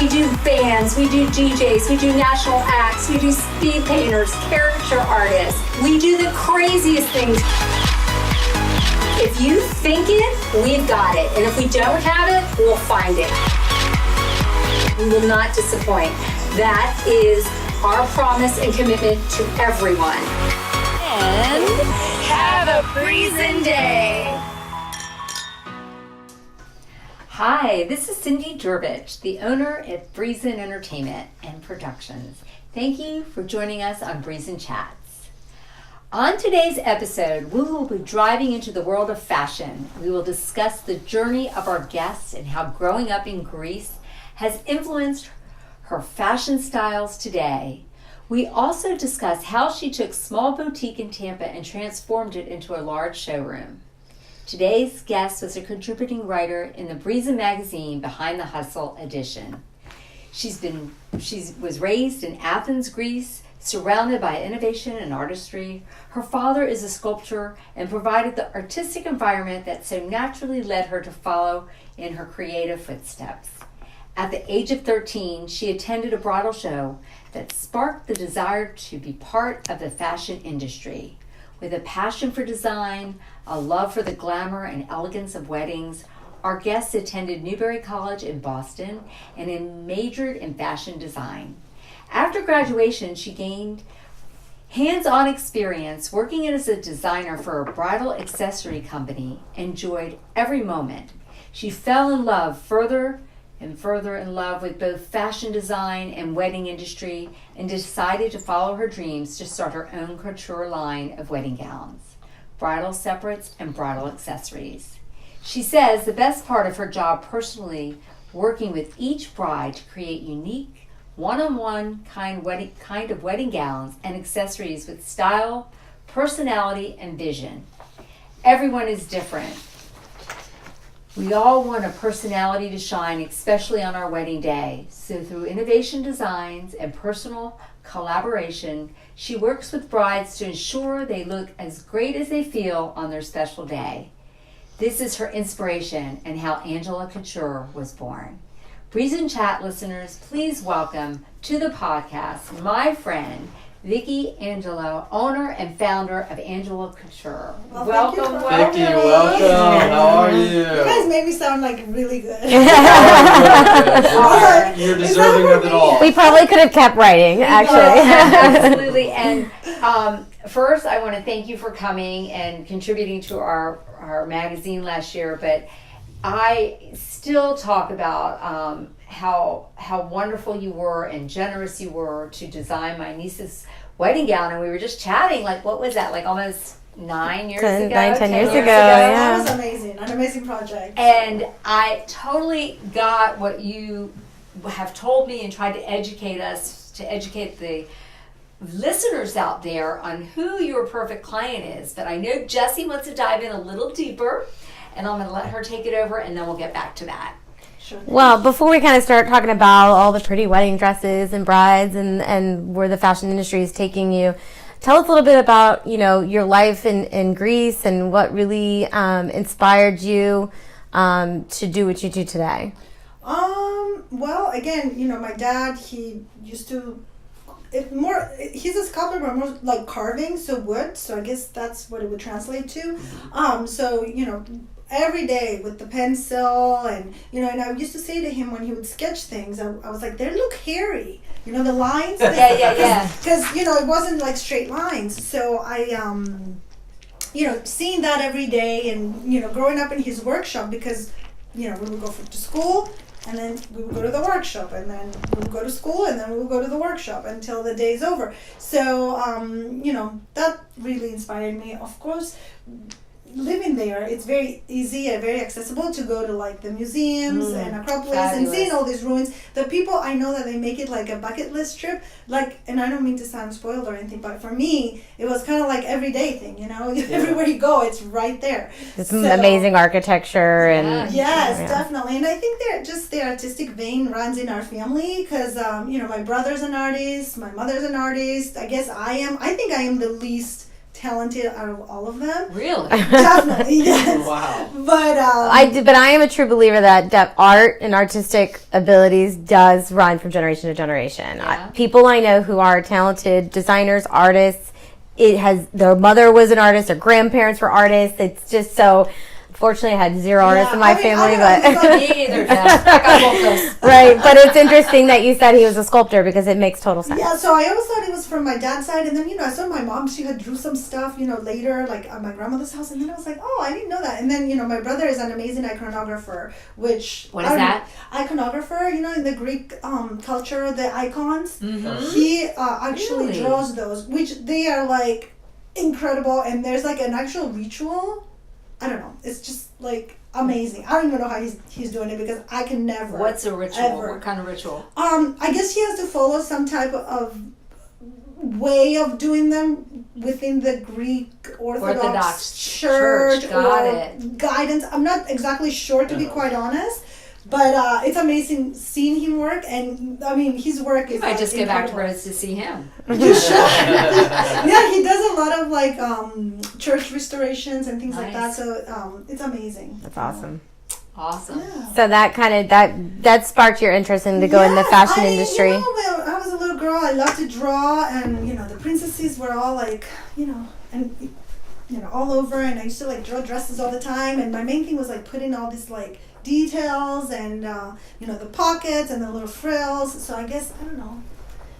We do bands, we do DJs, we do national acts, we do speed painters, caricature artists. We do the craziest things. If you think it, we've got it. And if we don't have it, we'll find it. We will not disappoint. That is our promise and commitment to everyone. And have a Breezin day. Hi, this is Cindy Dervech, the owner at Breezin Entertainment and Productions. Thank you for joining us on Breezin Chats. On today's episode, we will be driving into the world of fashion. We will discuss the journey of our guest and how growing up in Greece has influenced her fashion styles today. We also discuss how she took small boutique in Tampa and transformed it into a large showroom. Today's guest was a contributing writer in the Breezin magazine Behind the Hustle edition. She was raised in Athens, Greece, surrounded by innovation and artistry. Her father is a sculptor and provided the artistic environment that so naturally led her to follow in her creative footsteps. At the age of 13, she attended a bridal show that sparked the desire to be part of the fashion industry. With a passion for design, a love for the glamour and elegance of weddings, our guest attended Newberry College in Boston and majored in fashion design. After graduation, she gained hands-on experience working as a designer for a bridal accessory company and enjoyed every moment. She fell in love further in love with both fashion design and wedding industry and decided to follow her dreams to start her own couture line of wedding gowns, bridal separates, and bridal accessories. She says the best part of her job personally, working with each bride to create unique, one-on-one kind of wedding gowns and accessories with style, personality, and vision. Everyone is different. We all want a personality to shine, especially on our wedding day. So through innovation designs and personal collaboration, she works with brides to ensure they look as great as they feel on their special day. This is her inspiration and how Anglo Couture was born. Breezin Chat listeners, please welcome to the podcast my friend, Vicky Anglo, owner and founder of Anglo Couture. Welcome. Vicky, welcome. How are you? You guys made me sound like really good. You're deserving of it all. We probably could have kept writing, actually. Absolutely. And first, I want to thank you for coming and contributing to our magazine last year. But I still talk about how wonderful you were and generous you were to design my niece's wedding gown, and we were just chatting, like, what was that, like almost 9 years ago? 10 years ago, That yeah. was amazing, an amazing project. And I totally got what you have told me and tried to educate the listeners out there on who your perfect client is. But I know Jessie wants to dive in a little deeper, and I'm going to let her take it over, and then we'll get back to that. Well, before we kind of start talking about all the pretty wedding dresses and brides and where the fashion industry is taking you, tell us a little bit about, your life in Greece and what really inspired you to do what you do today. Well, again, my dad, he used to, he's a sculptor, but more like carving, so wood, so I guess that's what it would translate to. Every day with the pencil and I used to say to him when he would sketch things, I was like, they look hairy, the lines. Yeah. Because it wasn't like straight lines. So I seeing that every day and growing up in his workshop, because we would go to school and then we would go to the workshop and then we would go to school and then we would go to the workshop until the day's over. So that really inspired me. Of course, living there, it's very easy and very accessible to go to like the museums and Acropolis and seeing all these ruins. The people, I know that they make it like a bucket list trip, and I don't mean to sound spoiled or anything, but for me it was kind of like everyday thing, everywhere you go it's right there. It's amazing architecture and definitely. And I think the artistic vein runs in our family, because my brother's an artist, my mother's an artist. I think I am the least talented out of all of them. Really? Definitely, yes. Wow. But But I am a true believer that art and artistic abilities does run from generation to generation. Yeah. People I know who are talented designers, artists, their mother was an artist, their grandparents were artists. It's just so. Fortunately, I had zero artists in my family, but Me either, Jeff. I got both those. right. But it's interesting that you said he was a sculptor because it makes total sense. yeah, so I always thought it was from my dad's side, and then I saw my mom. She had drew some stuff, later, like at my grandmother's house, and then I was like, oh, I didn't know that. And then my brother is an amazing iconographer, which What is that? Iconographer, in the Greek culture, the icons. Mm-hmm. He actually Really? draws those, which they are like incredible, and there's like an actual ritual. I don't know. It's just like amazing. I don't even know how he's doing it because I can never. What's a ritual? Ever. What kind of ritual? I guess he has to follow some type of way of doing them within the Greek Orthodox Church Got or it. guidance. I'm not exactly sure, to be quite honest. But it's amazing seeing him work, and I mean his work You is. might just get back to incredible. Rose to see him. You should. Yeah, he does a lot of like church restorations and things like that. Nice. So it's amazing. That's awesome. Awesome. Yeah. So that kind of that sparked your interest in to go in the fashion industry. When I was a little girl, I loved to draw, and the princesses were all like, and all over, and I used to like draw dresses all the time. And my main thing was like putting all these like details and the pockets and the little frills. So I guess I don't know.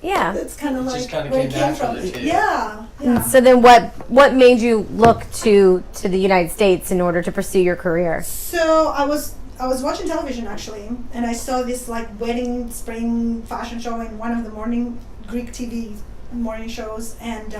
Yeah. That's kind of It like just kinda where came it came from. naturally to you. Yeah. Yeah. So then what made you look to the United States in order to pursue your career? So I was watching television actually, and I saw this like wedding spring fashion show in one of the morning Greek TV morning shows, and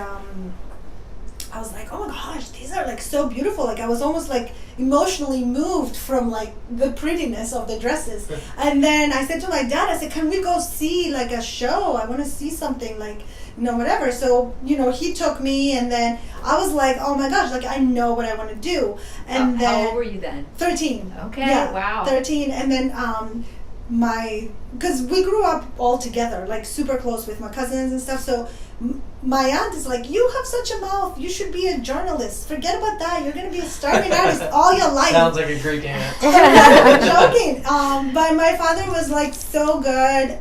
I was like, oh my gosh, these are like so beautiful. Like I was almost like emotionally moved from like the prettiness of the dresses. And then I said to my dad, I said, can we go see like a show? I want to see something like, whatever. So, he took me, and then I was like, oh my gosh, like I know what I want to do. And then How old were you then? 13. Okay, Yeah, wow. 13. And then because we grew up all together, like super close with my cousins and stuff. So my aunt is like, you have such a mouth. You should be a journalist. Forget about that. You're going to be a starving artist all your life. Sounds like a Greek aunt. I'm joking. But my father was like so good,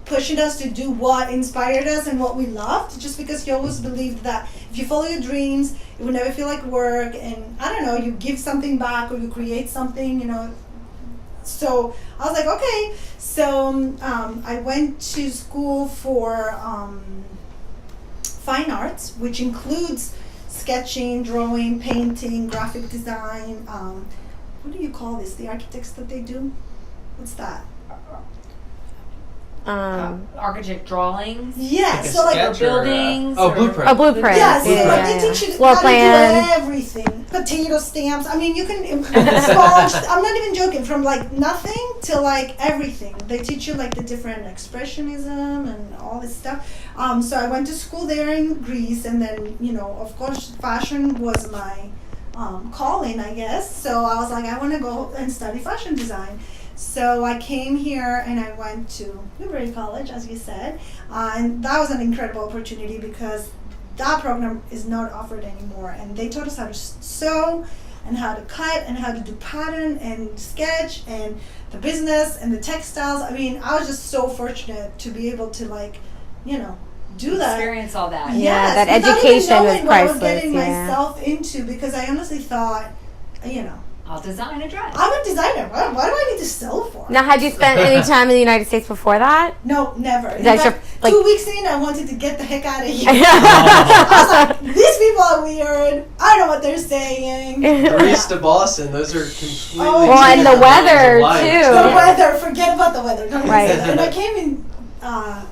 pushing us to do what inspired us and what we loved, just because he always believed that if you follow your dreams, it would never feel like work. And I don't know, you give something back or you create something, So I was like, okay. So I went to school for fine arts, which includes sketching, drawing, painting, graphic design. What do you call this? The architects that they do? What's that? Architect drawings? Yeah, Like a so like sketch or, buildings oh, or- blueprint. A blueprint. yeah, so Yeah, like they teach you Floor how plan. to do everything. Potato stamps. I mean, you can sponge. I'm not even joking. From like nothing to like everything. They teach you like the different expressionism and all this stuff. So I went to school there in Greece, and then of course, fashion was my calling, I guess. So I was like, I want to go and study fashion design. So I came here and I went to Newbury College, as you said, and that was an incredible opportunity because that program is not offered anymore. And they taught us how to sew and how to cut and how to do pattern and sketch and the business and the textiles. I mean, I was just so fortunate to be able to do that. Experience all that. Yeah, that without education even knowing was what I was priceless, getting yeah. myself into, because I honestly thought, I'll design a dress. I'm a designer. Why do I need to sew for? Now, had you spent any time in the United States before that? No, never. In That's fact, your, like- 2 weeks in, I wanted to get the heck out of here. I was like, these people are weird. I don't know what they're saying. Greece to Boston, those are completely Oh, Well, and the different lines of weather, life. too. The weather, forget about the weather. Don't even Right. say that. And I came in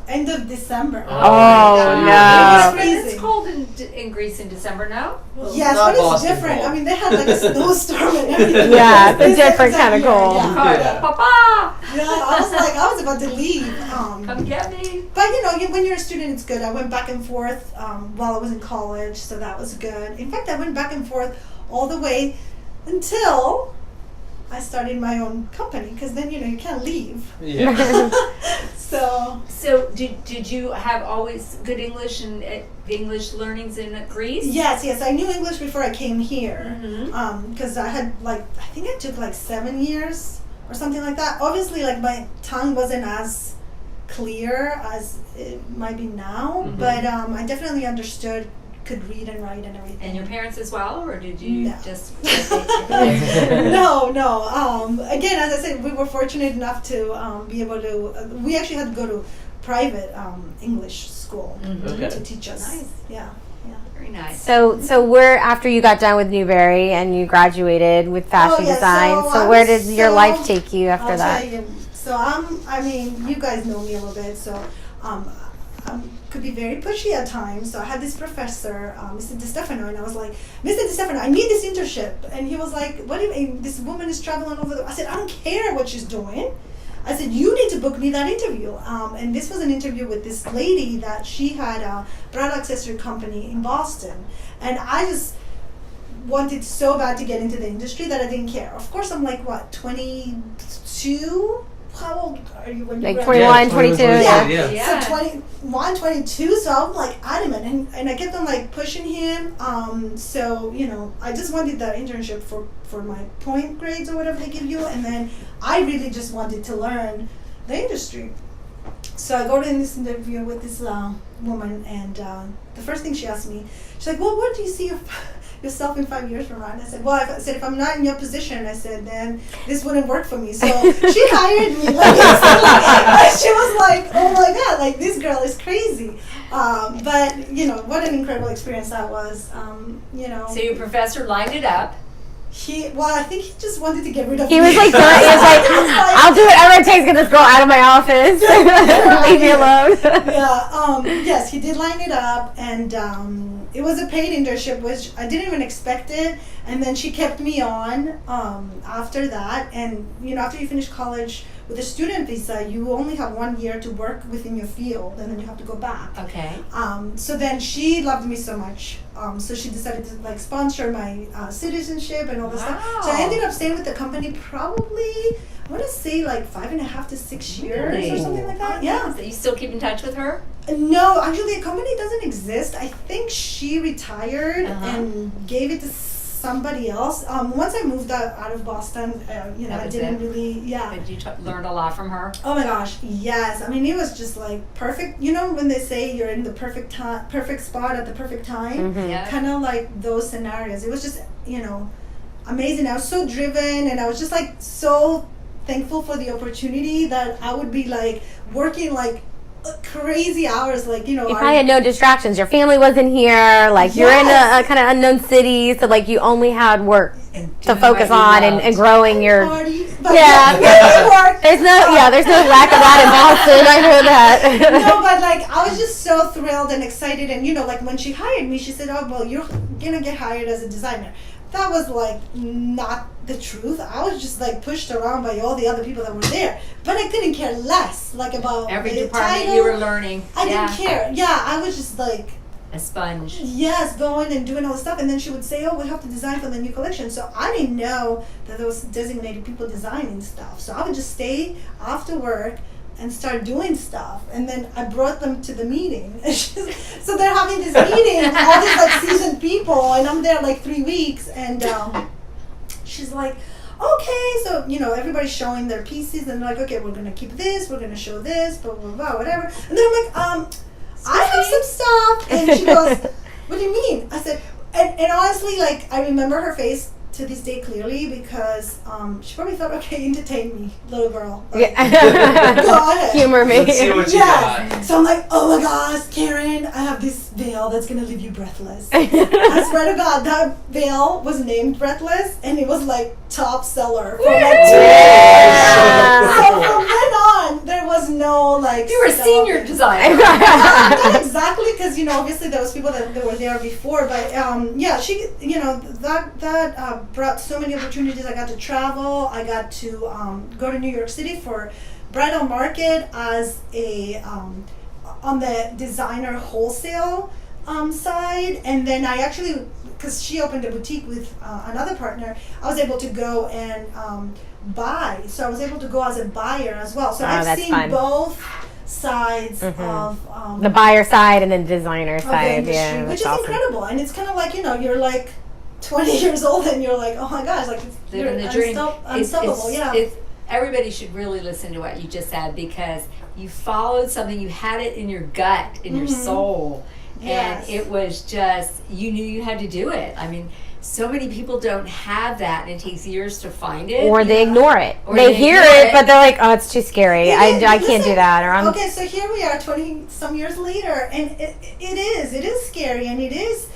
end of December. Oh, so you were no. But it's freezing. cold in Greece in December, no? Yes, Not but it's Boston different. cold. I mean, they had like a snowstorm and everything. Yeah, it's a This different time kind of year, cold. Yeah. Yeah. Papa, Yeah, I was about to leave. come get me. But when you're a student, it's good. I went back and forth while I was in college, so that was good. In fact, I went back and forth all the way until I started my own company, because then you can't leave. Yeah. So So did you have always good English and the English learnings in Greece? Yes. I knew English before I came here. Mm-hmm. Because I had I think it took 7 years or something like that. Obviously, my tongue wasn't as clear as it might be now, but I definitely understood, could read and write and everything. And your parents as well, or did you just? No. Again, as I said, we were fortunate enough to be able to. We actually had to go to private English school to teach us. Nice. Yeah. Very nice. So where after you got done with Newberry and you graduated with fashion design, so where did your life take you after that? Tell you, so you guys know me a little bit, so could be very pushy at times. So I had this professor, Mr. DeStefano, and I was like, Mr. DeStefano, I need this internship. And he was like, what do you mean? This woman is traveling over I said, I don't care what she's doing. I said, you need to book me that interview. And this was an interview with this lady that she had a bridal accessory company in Boston. And I just wanted so bad to get into the industry that I didn't care. Of course, I'm 22? How old are you when you graduated? 21, 22. Yeah. So 21, 22, so I'm adamant. And I kept on pushing him. So, I just wanted that internship for my point grades or whatever they give you. And then I really just wanted to learn the industry. So I go to this interview with this woman, and the first thing she asked me, she's like, well, what do you see yourself in 5 years from now? And I said, I said, if I'm not in your position, I said, then this wouldn't work for me. So she hired me. She was like, oh my God, this girl is crazy. But, what an incredible experience that was. So your professor lined it up. I think he just wanted to get rid of He me. was like, I'll do whatever it takes to get this girl out of my office. Leave me alone. Yes, he did line it up, and it was a paid internship, which I didn't even expect it. And then she kept me on after that. And after you finish college with a student visa, you only have 1 year to work within your field, and then you have to go back. Okay. So then she loved me so much, so she decided to sponsor my citizenship and all this stuff. So I ended up staying with the company probably, I want to say 5.5 to 6 years or something like that. Yeah. So you still keep in touch with her? No, actually the company doesn't exist. I think she retired and gave it to somebody else. Once I moved out of Boston, I didn't really, But you learned a lot from her? Oh my gosh, yes. I mean, it was just perfect. When they say you're in the perfect spot at the perfect time, kind of like those scenarios. It was just, amazing. I was so driven, and I was just so thankful for the opportunity that I would be working crazy hours, you probably had no distractions. Your family wasn't here, you're in a kind of unknown city, so you only had work to focus on and growing your party, there's no lack of that in Boston. I know that. No, but I was just so thrilled and excited, and when she hired me, she said, oh well, you're gonna get hired as a designer. That was not the truth. I was just pushed around by all the other people that were there, but I couldn't care less about every the department title. You were learning. I didn't care. Yeah, I was just a sponge. Yes, going and doing all the stuff, and then she would say, oh, we have to design for the new collection. So I didn't know that there was designated people designing stuff. So I would just stay after work and start doing stuff, and then I brought them to the meeting. So they're having this meeting, all these seasoned people, and I'm there 3 weeks, and she's like, okay, so everybody's showing their pieces, and they're like, okay, we're gonna keep this, we're gonna show this, blah blah blah, whatever. And then I'm like, I have some stuff, and she goes, what do you mean? I said, and honestly, I remember her face to this day clearly, because she probably thought, okay, entertain me, little girl. Go ahead. Humor me. Let's see what you got. So I'm like, oh my gosh, Karen, I have this veil that's going to leave you breathless. I swear to God, that veil was named Breathless, and it was top seller for 2 years. So from then on, there was no You were a senior designer. Not exactly, because obviously there was people that were there before, but she that brought so many opportunities. I got to travel. I got to go to New York City for bridal market as a on the designer wholesale side, and then I actually, because she opened a boutique with another partner, I was able to go and buy. So I was able to go as a buyer as well. So I've seen fun. both sides of the buyer side and then designer of the side, industry, which is awesome. incredible. And it's kind of like, you're like 20 years old and you're like, oh my gosh, like you're Living the dream. unstoppable. Everybody should really listen to what you just said, because you followed something, you had it in your gut, in your soul, Yes. and it was just, you knew you had to do it. I mean, so many people don't have that, and it takes years to find it. Or they ignore it. Or They they hear ignore it, it. but they're like, oh, it's too scary. I can't do that. Or I'm Okay, so here we are 20 some years later, and it is scary, and it is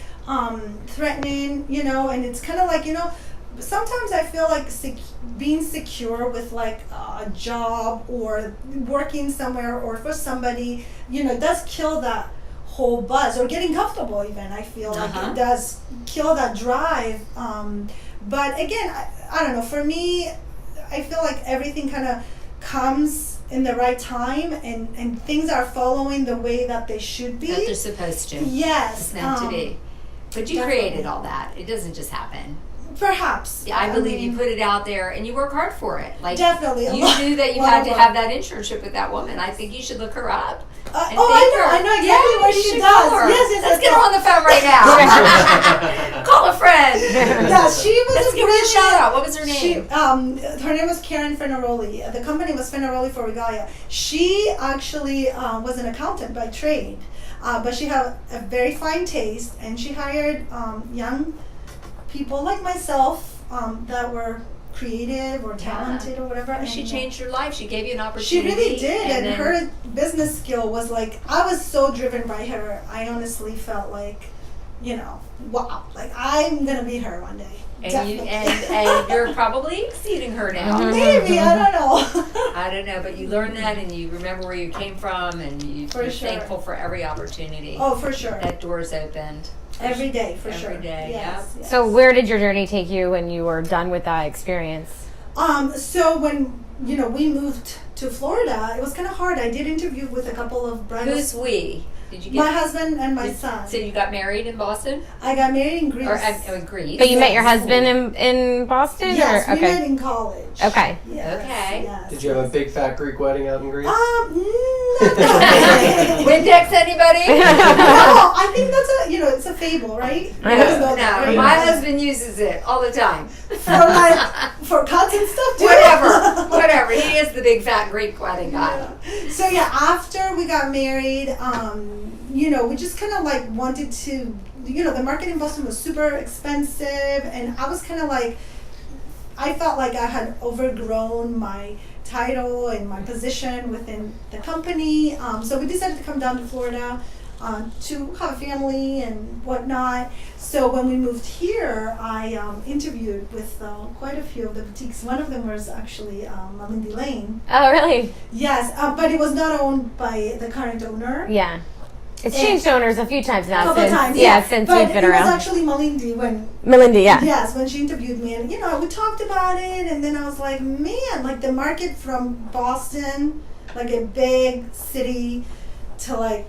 threatening, and it's kind of like, sometimes I feel like being secure with like a job or working somewhere or for somebody, does kill that whole buzz, or getting comfortable even. I feel like it does kill that drive. But again, I don't know, for me, I feel like everything kind of comes in the right time, and things are following the way that they should be. That they're supposed to. Yes. It's meant to be. But you created all that. It doesn't just happen. Perhaps. Yeah, I believe you put it out there and you work hard for it. Like, definitely. you knew that you had to have that internship with that woman. I think you should look her up. I know exactly what you she should does. call her. Yes, Let's get her on the phone right now. Call a friend. Yeah, she was Let's give her a shout out. What was her name? Her name was Karen Fenaroli. The company was Fenaroli for Regalia. She actually was an accountant by trade, but she had a very fine taste, and she hired young people like myself that were creative or talented or whatever. And she changed your life. She gave you an She opportunity. really did, and her business skill was like, I was so driven by her. I honestly felt like, wow, like I'm gonna be her one day. And you're probably exceeding her now. Maybe, I don't know. I don't know, but you learn that, and you remember where you came from, and you're thankful for every opportunity. Oh, for sure. That door's opened. Every day, for sure. Every day, yes, yes. So where did your journey take you when you were done with that experience? So when, we moved to Florida, it was kind of hard. I did interview with a couple of bridal. Who's we? Did you get my husband and my son. So you got married in Boston? I got married in Greece. Or in Greece? But you met your husband in Boston? Yes, or? we met in college. Okay. Yes, Okay. Yes, Did you have a big fat Greek wedding out in Greece? Windex, anybody? No, I think that's it's a fable, right? No, Right? my husband uses it all the time. For cuts and stuff too. Whatever. He is the big fat Greek wedding guy. Yeah. So after we got married, we just kind of like wanted to, the market in Boston was super expensive, and I was kind of like, I felt like I had overgrown my title and my position within the company. So we decided to come down to Florida to have a family and whatnot. So when we moved here, I interviewed with quite a few of the boutiques. One of them was actually Melindy Lane. Oh, really? Yes, but it was not owned by the current owner. Yeah. It's changed owners a few times now. A couple times, since but we've been around. It was actually Melindy Melinda, yeah. Yes, when she interviewed me, and we talked about it, and then I was like, man, like the market from Boston, like a big city, to like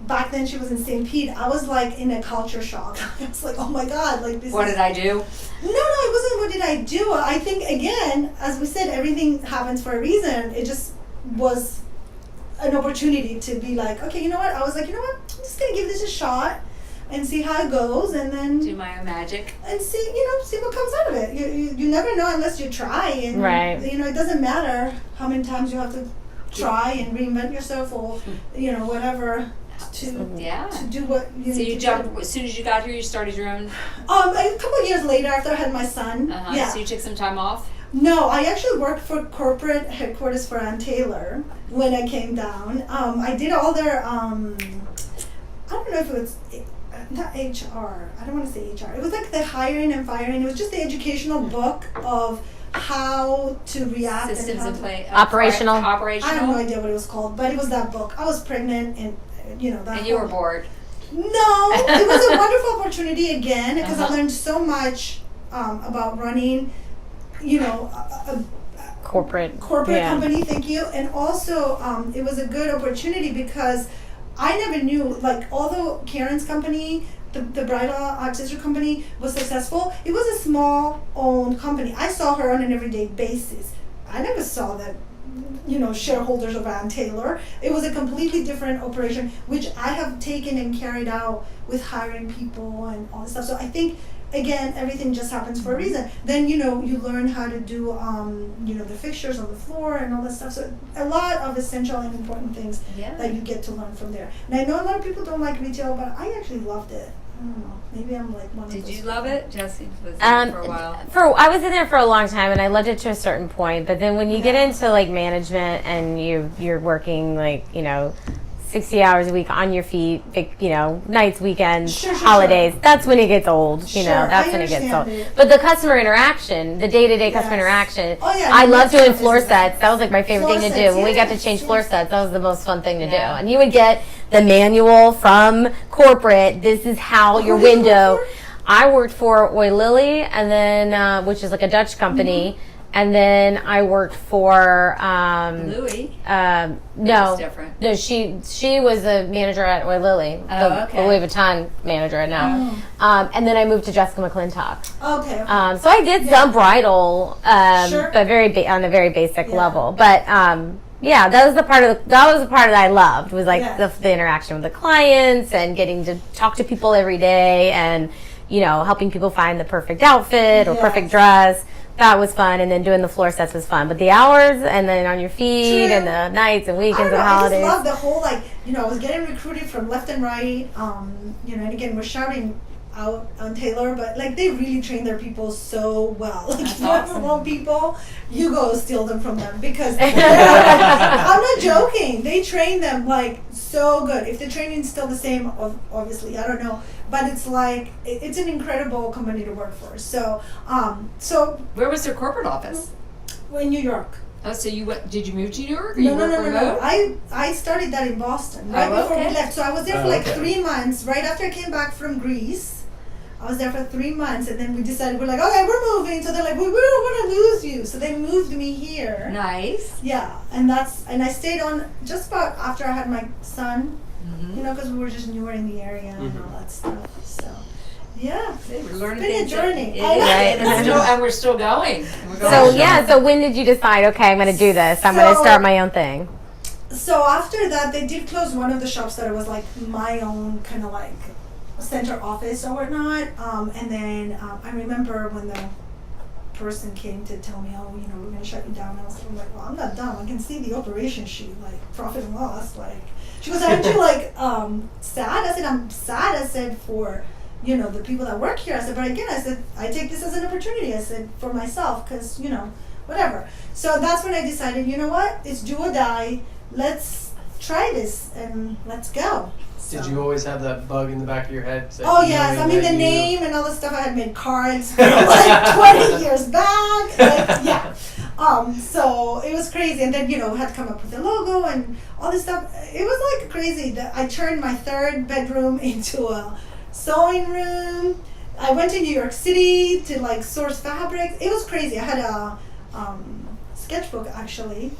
back then she was in St. Pete. I was like in a culture shock. I was like, oh my god, like this. What did I do? No, it wasn't. What did I do? I think again, as we said, everything happens for a reason. It just was an opportunity to be like, okay, you know what? I was like, I'm just gonna give this a shot and see how it goes, and then do my own magic and see what comes out of it. You never know unless you try, and right. It doesn't matter how many times you have to try and reinvent yourself, or whatever to do what you so need you to jumped do. as soon as you got here. You started your own. A couple of years later, after I had my son, So you took some time off. No, I actually worked for corporate headquarters for Ann Taylor when I came down. I did all their, I don't know if it was, not HR, I don't want to say HR. It was like the hiring and firing. It was just the educational book of how to react. Systems in play. Operational. I have no idea what it was called, but it was that book. I was pregnant, and that. And you were bored. No, it was a wonderful opportunity again, because I learned so much about running a corporate company. Thank you. And also it was a good opportunity because I never knew, like, although Karen's company, the bridal accessory company, was successful, it was a small owned company. I saw her on an everyday basis. I never saw that shareholders of Van Taylor. It was a completely different operation, which I have taken and carried out with hiring people and all this stuff. So I think, again, everything just happens for a reason. Then, you learn how to do, the fixtures on the floor and all that stuff. So a lot of essential and important things that you get to learn from there. And I know a lot of people don't like retail, but I actually loved it. I don't know. Maybe I'm like one of those. Did you love it? Jessie was there for a while. I was in there for a long time, and I loved it to a certain point. But then when you get into like management and you're working 60 hours a week on your feet, nights, weekends, holidays. Sure. That's when it gets old. That's when it gets old. But the customer interaction, the day-to-day customer interaction, I love doing floor sets. That was like my favorite thing to do. When we got to change floor sets, that was the most fun thing to do. And you would get the manual from corporate. This is how your window. I worked for Oy Lily, and then which is like a Dutch company. Mm-hmm. And then I worked for Louis. No, different. No, she was a manager at Oy Lily, the Louis Vuitton manager now. And then I moved to Jessica McClintock. Okay. So I did some bridal, but on a very basic level. But that was the part that I loved, was like the interaction with the clients and getting to talk to people every day and helping people find the perfect outfit or perfect dress. That was fun, and then doing the floor sets was fun. But the hours, and then on your feet, and the nights and weekends and holidays. I just love the whole, I was getting recruited from left and right, and again, we're shouting out on Taylor, but, they really train their people so well. If you ever want people, you go steal them from them, because I'm not joking. They train them, so good. If the training's still the same, obviously, I don't know. But it's it's an incredible company to work for. So where was their corporate office? In New York. Oh, so did you move to New York? Or No. I started that in Boston before we left. So I was there for 3 months. Right after I came back from Greece, I was there for 3 months, and then we decided, we're we're moving. So they're like, we don't want to lose you. So they moved me here. Nice. Yeah, and I stayed on just about after I had my son. Mm-hmm. Because we were just newer in the area and all that stuff. So, it's been a journey. And we're still going. So when did you decide, okay, I'm going to do this. I'm going to start my own thing. So after that, they did close one of the shops that was my own kind of center office or whatnot. And then I remember when the person came to tell me, we're going to shut you down. I was like, well, I'm not dumb. I can see the operation sheet, profit and loss, She goes, aren't you sad? I said, I'm sad. I said, for the people that work here. I said, but again, I said, I take this as an opportunity. I said, for myself, because whatever. So that's when I decided, you know what? It's do or die. Let's try this and let's go. So. Did you always have that bug in the back of your head? Yes. I mean, the name and all the stuff. I had made cards for 20 years back. So it was crazy. And then, had to come up with a logo and all this stuff. It was crazy that I turned my 3rd bedroom into a sewing room. I went to New York City to source fabrics. It was crazy. I had a sketchbook actually.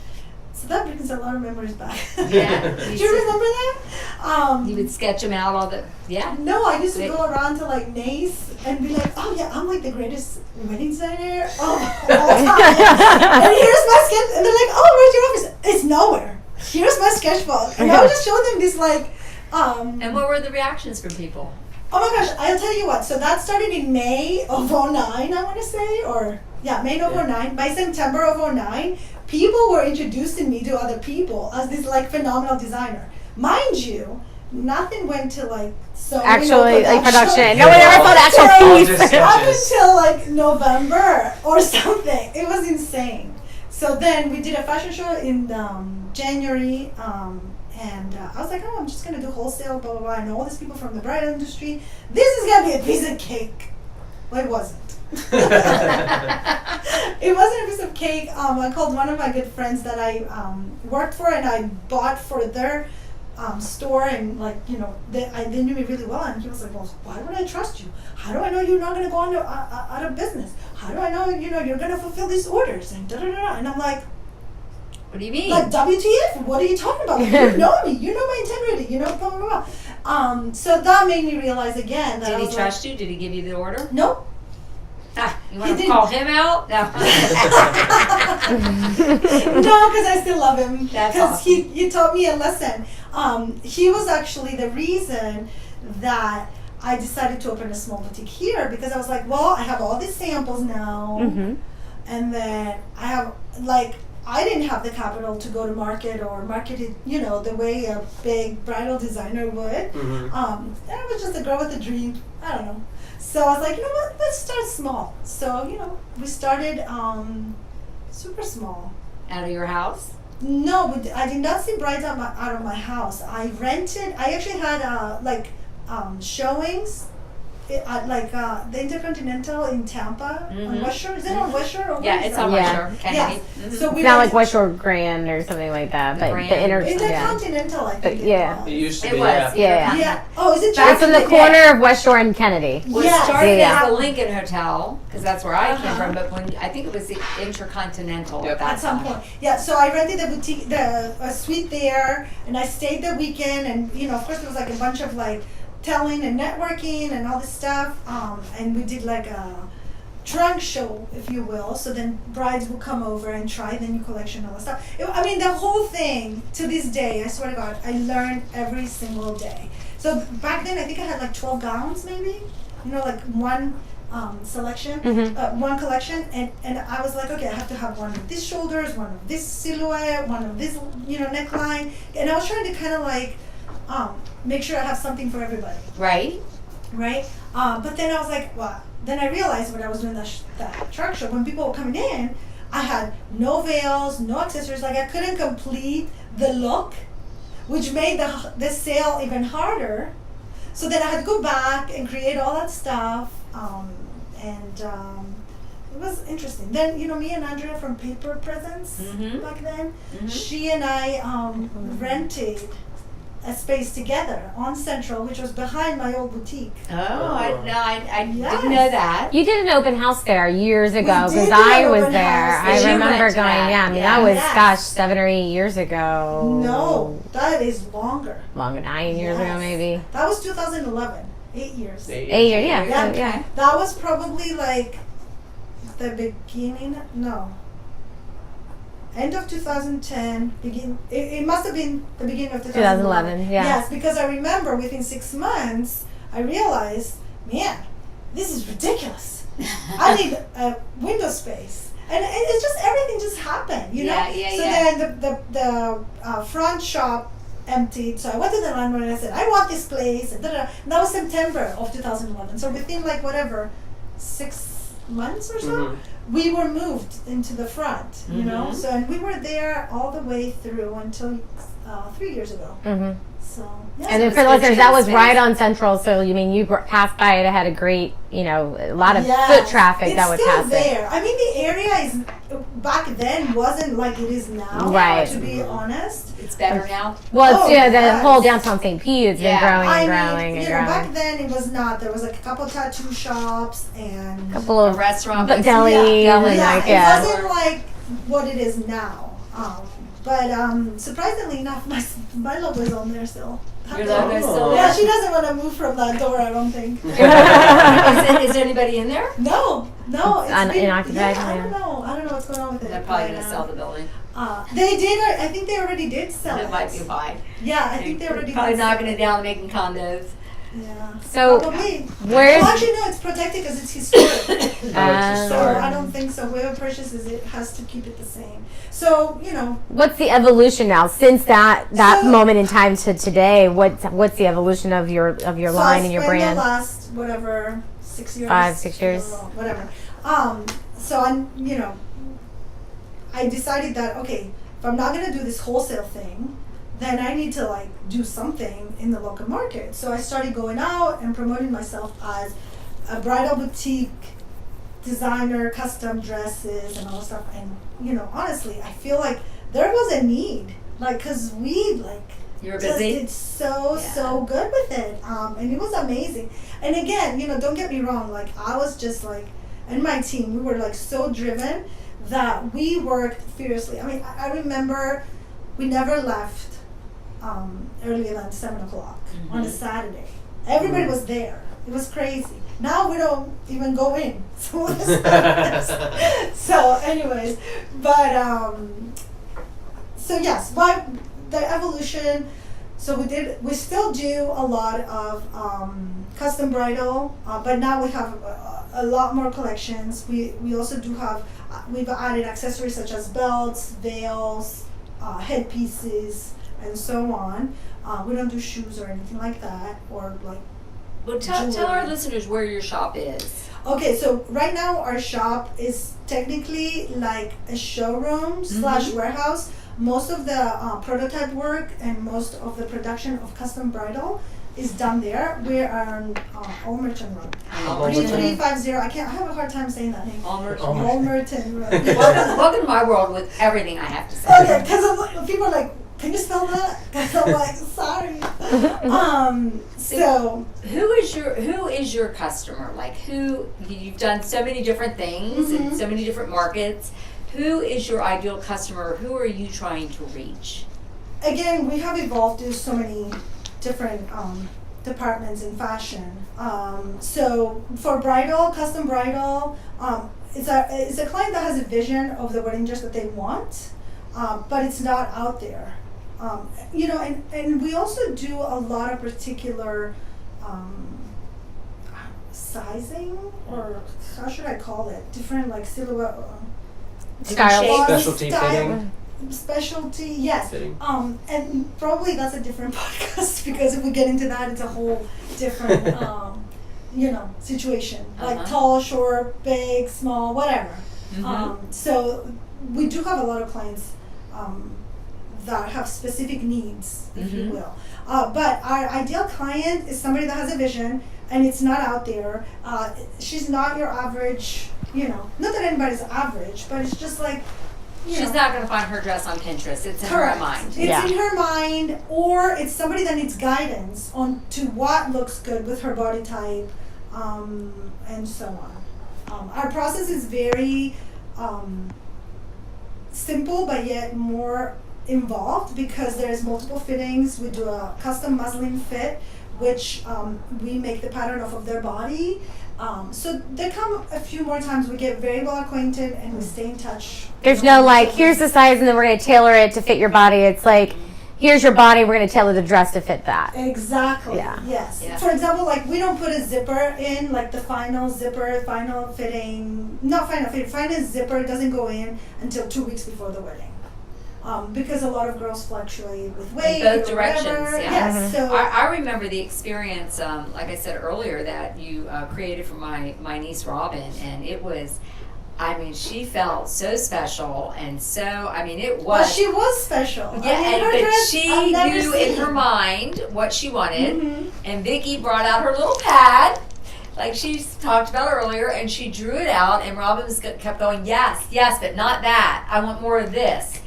So that brings a lot of memories back. Yeah. Do you remember that? You would sketch them out all the, No, I used to go around to Nace and be like, oh yeah, I'm the greatest wedding designer of all time. And here's my sketch. And they're like, oh, where's your office? It's nowhere. Here's my sketchbook. And I would just show them this And what were the reactions from people? Oh my gosh, I'll tell you what. So that started in May of 2009, I want to say, May of 2009. By September of 2009, people were introducing me to other people as this phenomenal designer. Mind you, nothing went to sewing actually production. No one ever thought actual piece. Up until November or something. It was insane. So then we did a fashion show in January. And I was like, oh, I'm just going to do wholesale, blah, blah, blah. I know all these people from the bridal industry. This is going to be a piece of cake. Well, it wasn't. It wasn't a piece of cake. I called one of my good friends that I worked for, and I bought for their store, and they knew me really well. And he was like, well, why would I trust you? How do I know you're not going to go out of business? How do I know you're going to fulfill these orders? And da-da-da-da. And I'm like, what do you mean? WTF? What are you talking about? You know me. You know my integrity. Blah, blah, blah. So that made me realize again that Did he trust you? Did he give you the order? Nope. You want to call him out? No. No, because I still love him. That's Because awesome. he taught me a lesson. He was actually the reason that I decided to open a small boutique here, because I was like, well, I have all these samples now, and then I have, like, I didn't have the capital to go to market or market it, you know, the way a big bridal designer would. And I was just a girl with a dream. I don't know. So I was like, you know what, let's start small. So, you know, we started super small. Out of your house? No, but I did not see brides out of my house. I actually had showings at the Intercontinental in Tampa on West Shore. Is it on West Shore? Or Yeah, where is it's that? on Yeah. West Shore, Kennedy. So we It's not went like West Shore Grand or something like that, but Grand. the inner. Yeah. Intercontinental, I think. Yeah. It It used to It be, was. Yeah. Yeah. Oh, is it? It's in the Jackson? corner of West Shore and Kennedy. Was Yes. started Yeah. as the Lincoln Hotel, because that's where I came Uh-huh. from, but when I think it was the Intercontinental Yep. at that At some time. point, yeah. So I rented the boutique, a suite there, and I stayed the weekend. And you know, of course, there was like a bunch of like telling and networking and all this stuff. And we did like a trunk show, if you will. So then brides will come over and try the new collection and all that stuff. I mean, the whole thing to this day, I swear to God, I learned every single day. So back then, I think I had like 12 gowns, maybe. You know, like one selection, one collection, and I was like, okay, I have to have one of these shoulders, one of this silhouette, one of this, you know, neckline, and I was trying to kind of like make sure I have something for everybody, Right? right? But then I was like, well, then I realized when I was doing that truck show, when people were coming in, I had no veils, no accessories, like I couldn't complete the look, which made the sale even harder. So then I had to go back and create all that stuff, and it was interesting. Then, you know, me and Andrea from Paper Presents back then, she and I rented a space together on Central, which was behind my old boutique. Oh, I Yes. didn't know that. You did an open house there years ago did because do I an was open there. house. I You remember went to going. that. Yeah, I mean Yeah. that was Yes. 7 or 8 years ago. No, that is longer. Longer, 9 years ago Yes. maybe. That was 2011. 8 years. 8 years, yeah. Yeah. So, yeah. That was probably like the beginning. No. End of 2010. It must have been the beginning of 2011, yeah. Yes, because I remember within 6 months, I realized, man, this is ridiculous. I need a window space. And it's just, everything just happened, you know? So then the front shop emptied. So I went to the landlord and I said, I want this place. And that was September of 2011. So within like whatever, 6 months or so, we were moved into the front, you know? So, and we were there all the way through until 3 years ago. So, yeah. And then it's for good listeners, to that have was space. right on Central. So you mean you passed by it, it had a great, you know, a lot of foot traffic it's that would still pass it. there. I mean, the area is back then wasn't like it is now. Right. To be honest. It's better now. Well, it's, Oh, yeah, the yes. whole downtown St. Pete has been Yeah. growing I and mean, growing you and know, growing. back then it was not. There was like a couple tattoo shops and Couple A of restaurant. but deli Yeah. and yeah, like it yeah. wasn't like what it is now. But surprisingly enough, my logo is on there still. Your logo's still Yeah, there. she doesn't want to move from that door, I don't think. Is anybody in there? No, it's been, inoccupied, I yeah. don't know what's going on with it. They're probably but, going to sell the building. They did. I think they already did sell It might be a buy. Yeah, I think they already Probably did. knocking sell it down and making condos. Yeah. So Probably. where's Well, actually, no. It's protected because it's historic. uh, So I don't think so. Whoever purchases it has to keep it the same. So you know. what's the evolution now since that So- moment in time to today? What's the evolution of your So line and your I spent brand? the last whatever 6 years. 5, 6 years. I don't know, whatever. So I decided that okay, if I'm not gonna do this wholesale thing, then I need to like do something in the local market. So I started going out and promoting myself as a bridal boutique designer, custom dresses and all that stuff. And honestly, I feel like there was a need, like, cause we like You were just busy? did so good with it, and it was amazing. And again, don't get me wrong, like I was just like, and my team, we were like so driven that we worked fiercely. I mean, I remember we never left earlier than 7 o'clock on a Saturday. Everybody was there. It was crazy. Now we don't even go in. So, anyways, but so yes, but the evolution. So we still do a lot of custom bridal, but now we have a lot more collections. We also do have, we've added accessories such as belts, veils, headpieces, and so on. We don't do shoes or anything like that, or like. Well, tell our listeners where your shop is. Okay, so right now our shop is technically like a showroom slash warehouse. Most of the prototype work and most of the production of custom bridal is done there. We're on Almerton Road. 3350. I have a hard time saying that name. Almerton Road. Welcome to my world with everything I have to say. Okay, because people are like, can you spell that? Because I'm like, sorry. So who is your customer? Like, who, you've done so many different things in so many different markets. Who is your ideal customer? Who are you trying to reach? Again, we have evolved to so many different departments in fashion. So for bridal, custom bridal, it's a client that has a vision of the wedding dress that they want, but it's not out there. You know, and we also do a lot of particular sizing, or how should I call it? Different like silhouette. Specialty fitting. Specialty, yes. Fitting. And probably that's a different podcast, because if we get into that, it's a whole different, you know, situation. Like tall, short, big, small, whatever. So we do have a lot of clients that have specific needs, if you will. But our ideal client is somebody that has a vision, and it's not out there. She's not your average, you know, not that anybody's average, but it's just like, She's not going to find her dress on Pinterest. It's in her mind. It's in her mind, or it's somebody that needs guidance on to what looks good with her body type, and so on. Our process is very simple, but yet more involved, because there's multiple fittings. We do a custom muslin fit, which we make the pattern off of their body. So they come a few more times. We get very well acquainted, and we stay in touch. There's no like, here's the size and then we're going to tailor it to fit your body. It's like, here's your body, we're going to tailor the dress to fit that. Exactly. Yeah. Yes. Yeah. For example, like we don't put a zipper in, like the final zipper, final zipper doesn't go in until 2 weeks before the wedding. Because a lot of girls fluctuate with weight. In both or directions, whatever. yeah. Yes. So I remember the experience, like I said earlier, that you created for my niece Robin, and it was, I mean, she felt so special, and so, I mean, it was. Well, she was special. Yeah, I mean, her but dress, she I've never knew seen. in her mind what she wanted, and Vicky brought out her little pad, like she talked about earlier, and she drew it out, and Robin kept going, yes, but not that. I want more of this.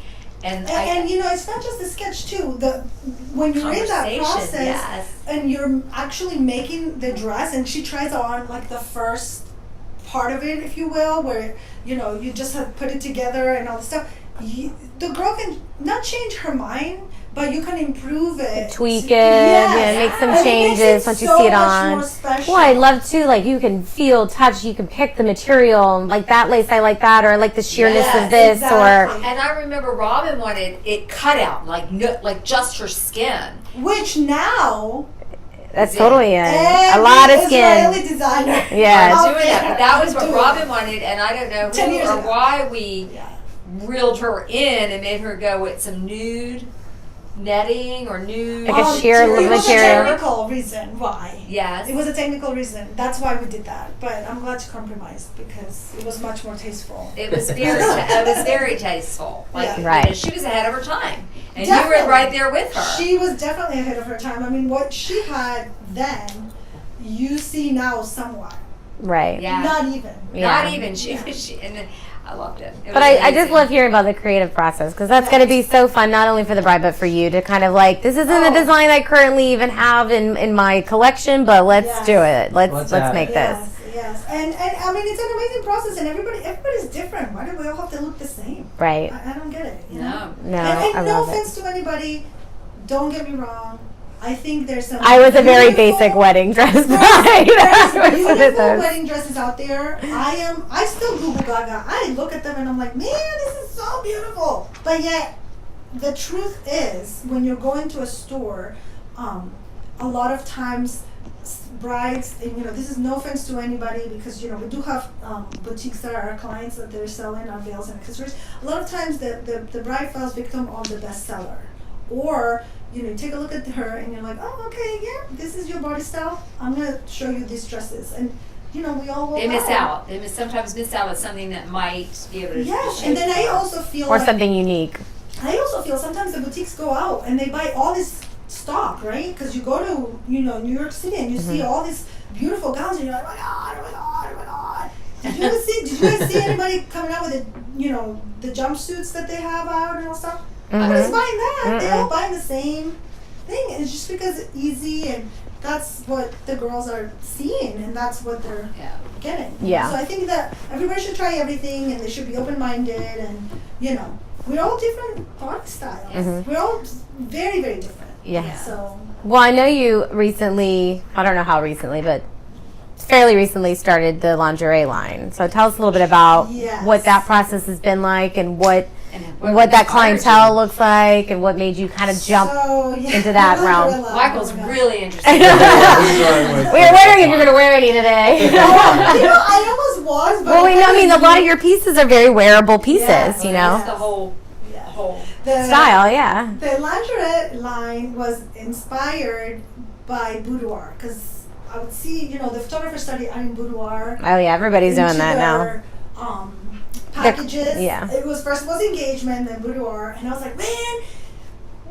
And you know, it's not just the sketch too. When you're in that process, and you're actually making the dress, and she tries on like the first part of it, if you will, where you know you just have put it together and all the stuff. The girl can not change her mind, but you can improve it, Tweak it, make some changes once you see it on. Well, I love too, like you can feel, touch, you can pick the material, like that lace, I like that, or I like the sheerness of this, exactly. And I remember Robin wanted it cut out, like just her skin. Which now that's totally in. A lot of skin. Israeli designer. Yeah. I'm doing that, but that was what Robin wanted, and I don't know 10 who years or ago. why we reeled her in and made her go with some nude netting or nude. Like a sheer It was a material. technical reason why. Yes. It was a technical reason. That's why we did that. But I'm glad to compromise, because it was much more tasteful. It was very tasteful. Like, Yeah. Right. you know, she was ahead of her time, and Definitely. you were right there with her. She was definitely ahead of her time. I mean, what she had then, you see now somewhat. Right. Yeah. Not even. Yeah. Not even she, and then I loved it. It But was I just amazing. love hearing about the creative process, because that's going to be so fun, not only for the bride, but for you to kind of like, this isn't the design I currently even have in my collection, but let's do it. Let's make this. Yes. And I mean, it's an amazing process, and everybody's different. Why do we all have to look the same? Right. I don't get it. You know? No. No, And I no love it. offense to anybody, don't get me wrong. I think there's some. I was a very basic wedding dress bride. There's beautiful wedding dresses out there. I still Google Gaga. I look at them and I'm like, man, this is so beautiful. But yet, the truth is, when you're going to a store, a lot of times brides, and this is no offense to anybody, because we do have boutiques that are our clients that they're selling our veils and accessories. A lot of times the bride falls victim of the bestseller, or you take a look at her and you're like, oh, okay, yeah, this is your body style, I'm gonna show you these dresses, and we all They miss out. They sometimes miss out on something that might be able to. Yes, and then I also feel or something unique. I also feel sometimes the boutiques go out and they buy all this stock, right? Because you go to New York City and you see all these beautiful gowns and you're like, oh my god, oh my god, oh my god. Did you guys see anybody coming out with the jumpsuits that they have out and all stuff? Nobody's buying that. They all buy the same thing. It's just because it's easy, and that's what the girls are seeing, and that's what they're getting. Yeah. So I think that everybody should try everything, and they should be open-minded, and we're all different body styles. We're all very, very different. Yeah. So. Well, I know you recently, I don't know how recently, but fairly recently started the lingerie line. So tell us a little bit about what that process has been like, and what that clientele looks like, and what made you kind of jump into that realm. Michael's really interested. We were wondering if you're going to wear any today. I almost was, but a lot of your pieces are very wearable pieces, That's the whole style, yeah. The lingerie line was inspired by boudoir, because I would see, the photographers started adding boudoir. Oh yeah, everybody's doing that now. Packages. It was engagement, then boudoir, and I was like, man,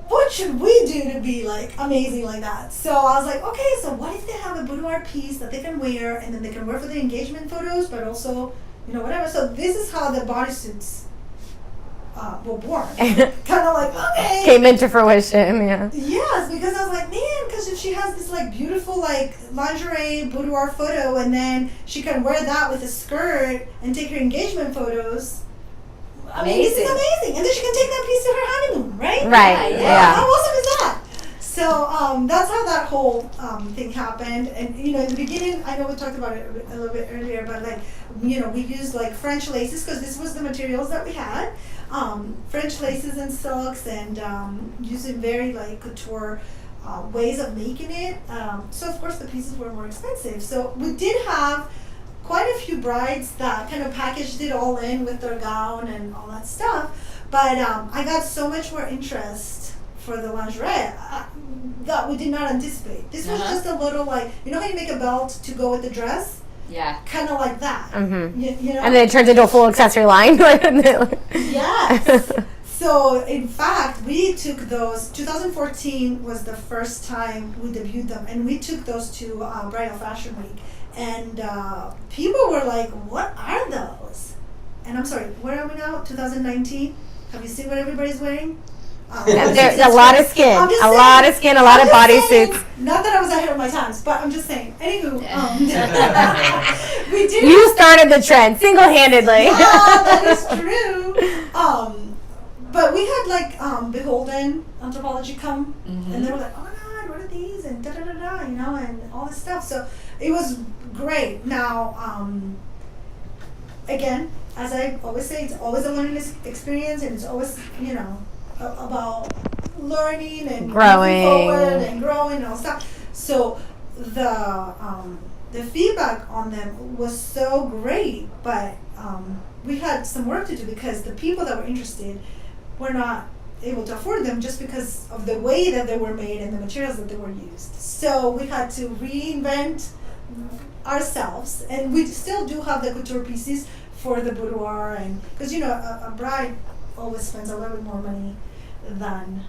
what should we do to be like amazing like that? So I was like, okay, so what if they have a boudoir piece that they can wear, and then they can wear for the engagement photos, but also, whatever. So this is how the bodysuits were born. Kind of like, okay. Came into fruition, yeah. Yes, because I was like, man, because if she has this like beautiful like lingerie boudoir photo, and then she can wear that with a skirt and take her engagement photos. I mean, this is amazing. And then she can take that piece to her honeymoon, right? Right, yeah. How awesome is that? So that's how that whole thing happened. And in the beginning, I know we talked about it a little bit earlier, but like, we used like French laces, because this was the materials that we had. French laces and silks, and using very like couture ways of making it. So of course the pieces were more expensive. So we did have quite a few brides that kind of packaged it all in with their gown and all that stuff. But I got so much more interest for the lingerie that we did not anticipate. This was just a little like, how you make a belt to go with the dress? Yeah. Kind of like that. And then it turns into a full accessory line. Yes. So, in fact, we took those, 2014 was the first time we debuted them, and we took those to Bridal Fashion Week. And people were like, what are those? And I'm sorry, where are we now? 2019? Have you seen what everybody's wearing? There's a lot of skin, a lot of bodysuits. Not that I was ahead of my times, but I'm just saying. Anywho, we did. You started the trend single-handedly. Yeah, that is true. But we had like Beholden Anthropology come, and they were like, oh my god, what are these? And da da da da, and all this stuff. So it was great. Now, again, as I always say, it's always a learning experience, and it's always, about learning and growing forward and growing and all stuff. So the feedback on them was so great, but we had some work to do, because the people that were interested were not able to afford them just because of the way that they were made and the materials that they were used. So we had to reinvent ourselves, and we still do have the couture pieces for the boudoir, and because a bride always spends a little bit more money than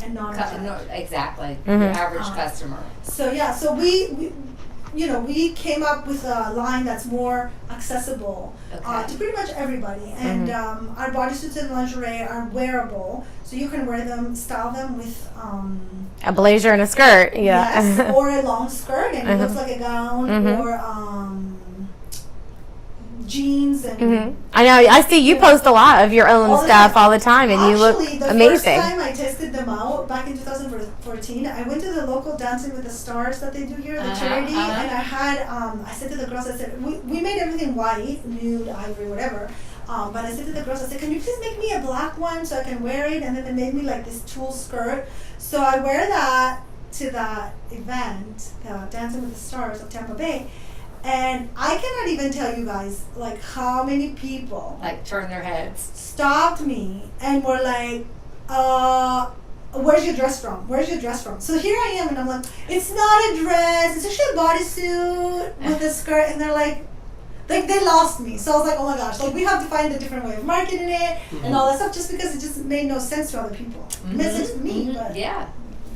a non-bride. Exactly, your average customer. So we came up with a line that's more accessible to pretty much everybody, and our bodysuits and lingerie are wearable, so you can wear them, style them with a blazer and a skirt, yes, or a long skirt, and it looks like a gown, or jeans and. I know. I see you post a lot of your own All the stuff time. all the time, and you look Actually, the amazing. first time I tested them out back in 2014, I went to the local Dancing with the Stars that they do here, the charity, and I had I said to the girls, I said, we made everything white, nude, ivory, whatever. But I said to the girls, I said, can you please make me a black one so I can wear it? And then they made me like this tulle skirt. So I wear that to that event, Dancing with the Stars of Tampa Bay. And I cannot even tell you guys like how many people Like turn their heads. stopped me and were like, where's your dress from? Where's your dress from? So here I am and I'm like, it's not a dress, it's actually a bodysuit with a skirt. And they're like they lost me. So I was like, oh my gosh, like we have to find a different way of marketing it and all that stuff, just because it just made no sense to other people. It made sense to me, but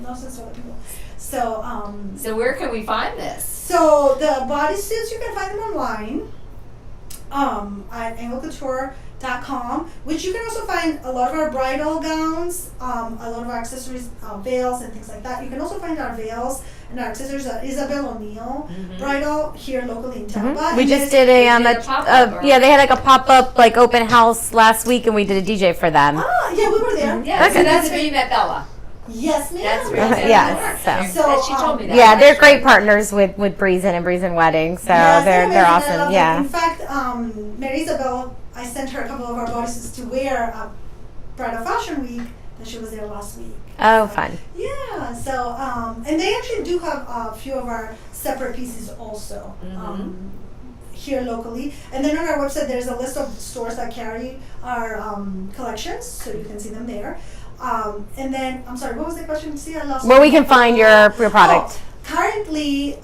no sense to other people. So So where can we find this? so the bodysuits, you can find them online at anglocouture.com, which you can also find a lot of our bridal gowns, a lot of our accessories, veils and things like that. You can also find our veils and our accessories at Isabel O'Neill Bridal here locally in Tampa. We And just there's- did a pop-up, or- yeah, they had like a pop-up like open house last week, and we did a DJ for them. yeah, we were there. Yeah, Okay. so that's where you met Bella. Yes, ma'am. That's where Yes, you met Yes, Bella. so- So, she told me that. Yeah, they're great actually. partners with Breezin and Breezin Weddings, so Yes, they're amazing. I awesome. love them. Yeah. In fact, Mary Isabel, I sent her a couple of our bodysuits to wear at Bridal Fashion Week, and she was there last week. Oh, fun. Yeah, so, and they actually do have a few of our separate pieces also here locally. And then on our website, there's a list of stores that carry our collections, so you can see them there. And then, I'm sorry, what was the question? See, I lost Where we can find your product. Currently,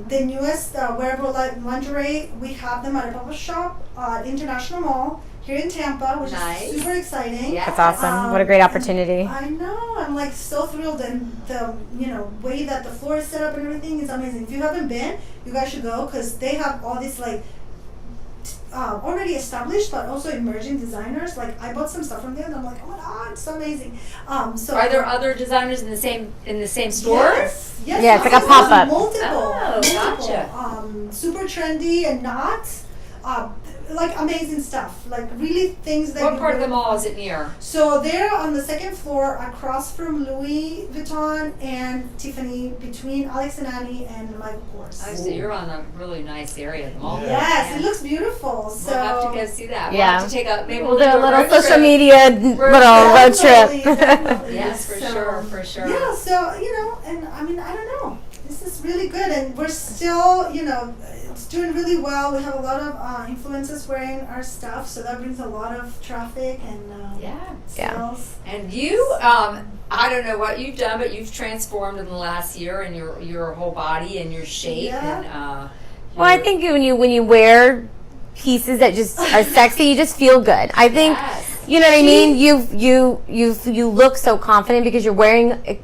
the newest wearable lingerie, we have them at a pop-up shop at International Mall here in Tampa, which Nice. is super exciting. Yeah. That's awesome. What a great opportunity. I know. I'm like so thrilled, and the way that the floor is set up and everything is amazing. If you haven't been, you guys should go, because they have all these like already established but also emerging designers. Like I bought some stuff from there, and I'm like, oh my god, it's so amazing. So Are there other designers in the same store? Yes. Yes. Yeah, it's like a there's pop-up. Multiple. Oh, gotcha. Super trendy and not. Like amazing stuff, like really things that. What you part of the would- mall is it near? So they're on the second floor, across from Louis Vuitton and Tiffany, between Alex and Annie and Michael Kors. Oh, so you're on a really nice area of the mall. Yeah. Yes, it looks beautiful. So We'll have to go see that. We'll Yeah. have to take a maybe We'll do a little road social trip. media little road Definitely, trip. definitely. Yes, for So, sure, for sure. Yeah, so and I mean, I don't know. This is really good, and we're still, it's doing really well. We have a lot of influencers wearing our stuff, so that brings a lot of traffic and Yeah. sales. And you, I don't know what you've done, but you've transformed in the last year in your whole body and your shape. Yeah. And, Well, I think when you wear pieces that just are sexy, you just feel good. I think Yes. you know what I mean. You look so confident because you're wearing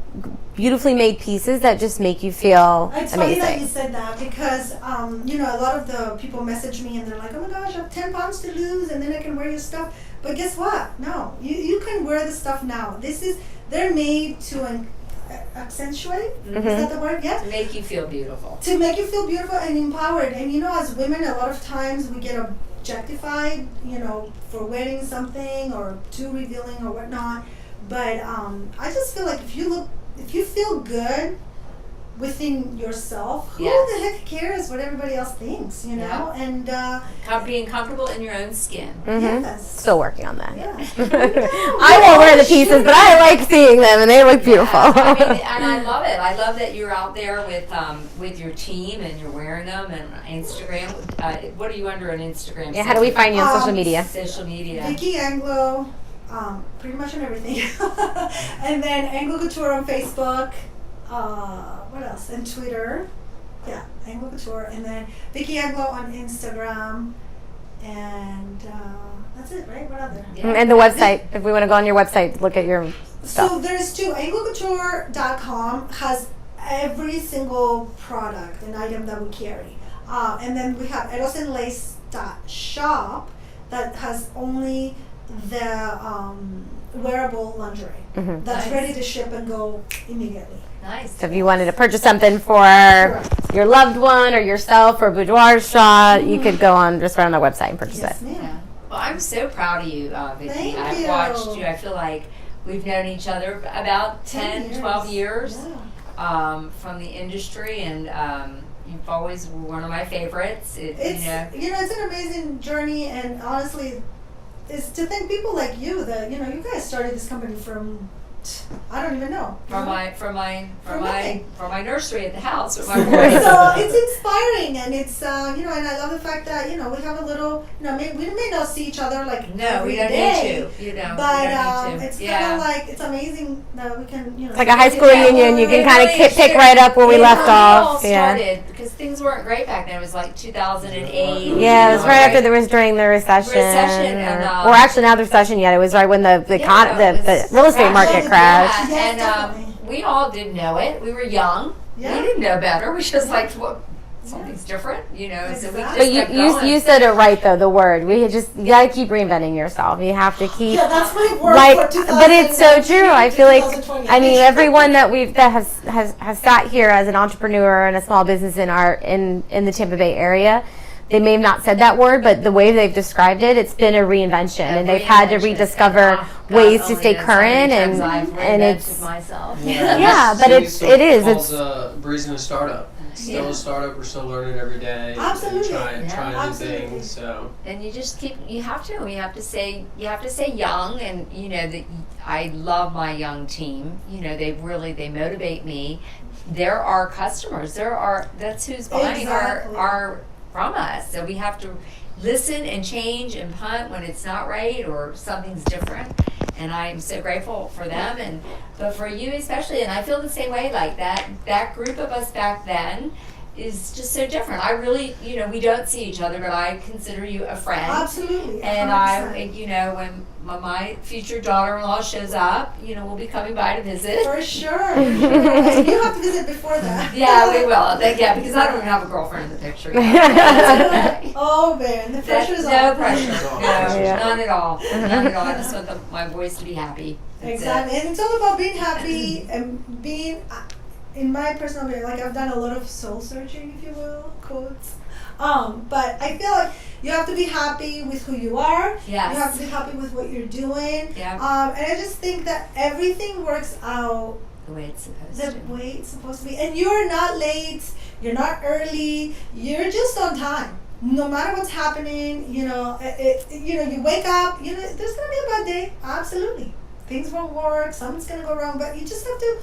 beautifully made pieces that just make you feel It's funny that you amazing. said that, because a lot of the people message me and they're like, oh my gosh, I have 10 pounds to lose and then I can wear your stuff. But guess what? No, you can wear the stuff now. They're made to accentuate. Is that the word? Yeah. to make you feel beautiful. To make you feel beautiful and empowered. And as women, a lot of times we get objectified, for wearing something or too revealing or whatnot. But I just feel like if you feel good within yourself, who Yes. the heck cares what everybody else thinks, Yeah. And Being comfortable in your own skin. yes. Still working on that. Yeah. I won't wear the pieces, but I like seeing them, and they look beautiful. I mean, and I love it. I love that you're out there with your team and you're wearing them, and Instagram. What are you under on Instagram? Yeah, how do we find you on social media? Social media. Vicky Anglo, pretty much on everything. And then Anglo Couture on Facebook. What else? And Twitter. Yeah, Anglo Couture. And then Vicky Anglo on Instagram. And that's it, right? What other? Yeah. And the website, if we want to go on your website, look at your stuff. So there's two. AngloCouture.com has every single product and item that we carry. And then we have ErosandLace.shop that has only the wearable lingerie that's Nice. ready to ship and go immediately. Nice. So if you wanted to purchase something for your loved one or yourself or boudoir shot, you could go on just right on their website and purchase Yes, it. ma'am. Yeah. Well, I'm so proud of you, Vicky. Thank I've you. watched you. I feel like we've known each other about 10, 12 years Yeah. from the industry, and you've always were one of my favorites. It's it's an amazing journey, and honestly, it's to thank people like you that you guys started this company from I don't even know. from nothing. my nursery at the house with my boys. So it's inspiring, and it's and I love the fact that we have a little we may not see each other like No, every we don't day, need to. You know, but we don't need to. it's kind Yeah. of like it's amazing that we can It's like a high school Yeah, reunion. You can it kind of really pick should. right up where we Yeah, left when it all off. Yeah. started, because things weren't great back then. It was like 2008. Yeah, it was right after during the recession. And, or actually not the recession yet. It was right when the real estate market crashed. Yeah, Yes, and definitely. we all didn't know it. We were young. Yeah. We didn't know better. We just like, well, something's different, So we Exactly. just But kept going. you said it right though. The word you gotta keep reinventing yourself. You have to keep Yeah, that's my word like. for But it's so true. I feel like 2020. I mean everyone that has sat here as an entrepreneur and a small business in the Tampa Bay area. They may have not said that word, but the way they've described it, it's been a reinvention, and they've had to rediscover ways to stay current, and it's myself. yeah, but Cindy it still is. calls, It's Breezin a startup. Still a startup. We're still learning every day. Absolutely. And trying new Absolutely. things. So And you just you have to say young, and that I love my young team. They motivate me. They're our customers. That's who's buying Exactly. our from us. So we have to listen and change and punt when it's not right or something's different. And I'm so grateful for them, but for you especially. And I feel the same way. Like that group of us back then is just so different. I really, we don't see each other, but I consider you a friend. Absolutely. And 100%. when my future daughter-in-law shows up, we'll be coming by to visit. For sure. And you have to visit before that. Yeah, we will. Because I don't even have a girlfriend in the picture yet. Oh man, the pressure is No on. pressure. No, Yeah. none at all. None at all. I just want my boys to be happy. That's Exactly, and it's all about being happy and being. In my personal opinion, like I've done a lot of soul searching, if you will, quotes. But I feel like you have to be happy with who you are. Yes. You have to be happy with what you're doing. Yeah. And I just think that everything works out the way it's supposed the to. way it's supposed to be. And you're not late, you're not early, you're just on time. No matter what's happening, you wake up, there's gonna be a bad day. Absolutely. Things won't work, something's gonna go wrong, but you just have to,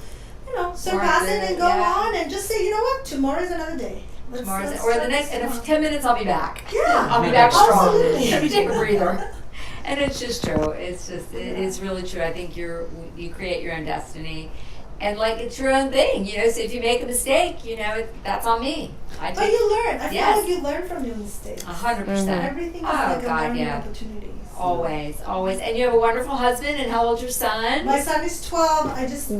surpass it and go on and just say, you know what, tomorrow's another day. Let's Or the next, in 10 minutes I'll be back. Yeah. I'll be back strong. Absolutely. Let me take a breather. And it's just true. It is really true. I think you create your own destiny. And it's your own thing, so if you make a mistake, that's on me. But you learn. I feel Yes. like you learn from your mistakes. 100%. Everything is Oh, like a God, learning yeah. opportunity. Always. And you have a wonderful husband, and how old's your son? My son is 12.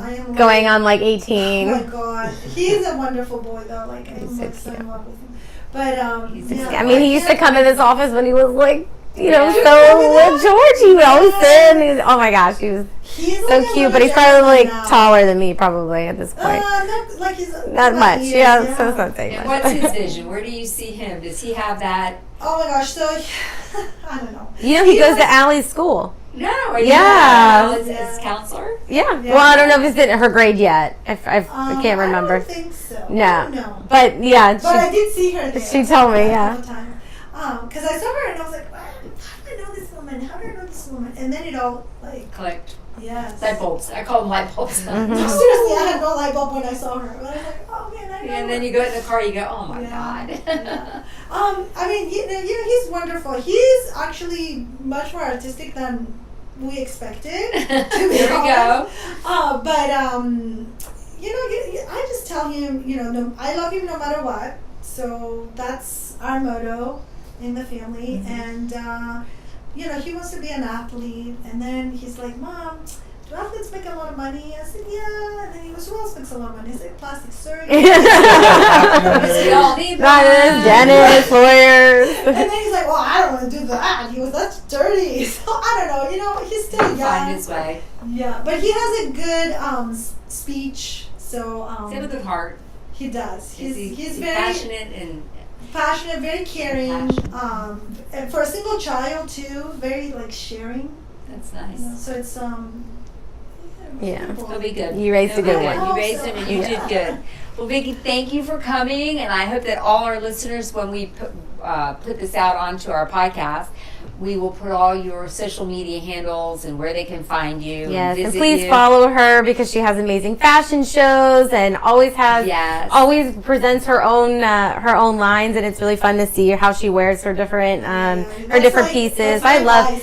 I am going on like Oh 18. my God, he's a wonderful boy though. Like I'm so so in cute. love with him. But I mean, he used to come in this office when he was like, Yeah. so with George, he would always sit and he was, oh my gosh, he was he's so like a cute, but little he's probably like gentleman now. taller than me probably at this point. Not like he's Not much, years, yeah, so it's not saying And much. what's his vision? Where do you see him? Does he have that? Oh my gosh, so I don't know. He goes to Allie's school. No. Yeah. As counselor? Yeah. Yeah. Well, I don't know if it's in her grade yet. I can't remember. I don't think so. No. No. But yeah, But I did see her there. she told me, yeah. All the time. Because I saw her and I was like, wow, how do I know this woman? How do I know this woman? And then it all like, Clicked. yes. Light bulbs. I call them light bulbs. Mm-hmm. No, seriously, I had no light bulb when I saw her. But I was like, oh man, I know. And then her. you go in the car, you go, oh my Yeah. God. Yeah. I mean, he's wonderful. He's actually much more artistic than we expected. To be There we go. honest. But I just tell him, I love him no matter what. So that's our motto in the family. Mm-hmm. And he wants to be an athlete. And then he's like, Mom, do athletes make a lot of money? I said, yeah. And then he goes, who else makes a lot of money? I said, plastic surgery. We all need Dentists, one. lawyers. And then he's like, well, I don't want to do that. He was, that's dirty. So I don't know. He's still young. Find his way. Yeah, but he has a good speech. So He's got a good heart. he does. He's very passionate and very caring. And for a single child too, very like sharing. that's nice. So it's Yeah. He'll be good. You raised a good He'll be one. You raised him and you did good. Well, Vicky, thank you for coming, and I hope that all our listeners, when we put this out onto our podcast, we will put all your social media handles and where they can find you. Yes, and visit please you. follow her because she has amazing fashion shows and always presents her own lines, and it's really fun to see how she wears her different pieces. I love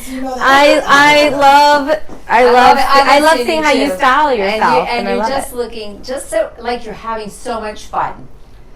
seeing how you style yourself, and I you're love just it. looking just so like you're having so much fun.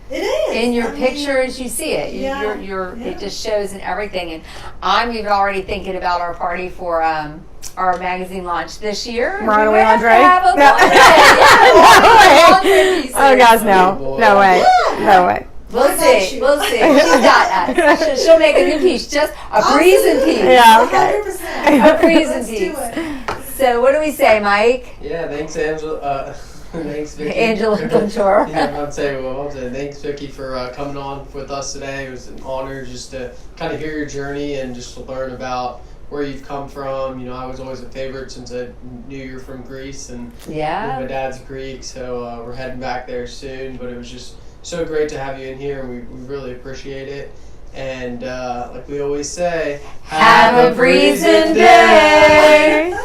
it is In your pictures, you see it. Yeah. It just shows in everything. And I'm even already thinking about our party for our magazine launch this year. We're on We a way, have to Andre? have a No. laundry. Yeah, laundry pieces. Oh gosh, no way, no way. We'll I got see. you. We'll see. She's got us. She'll make a new piece, just a Breezin piece. Yeah, okay. 100%. A Breezin Let's do piece. it. So what do we say, Mike? Yeah, thanks, Angela. Thanks, Vicky. Anglo Couture. Yeah, I'm saying thanks, Vicky, for coming on with us today. It was an honor just to kind of hear your journey and just to learn about where you've come from. I was always a favorite since I knew you're from Greece, and Yeah. my dad's Greek, so we're heading back there soon. But it was just so great to have you in here, and we really appreciate it. And like we always say, Have a Breezin day.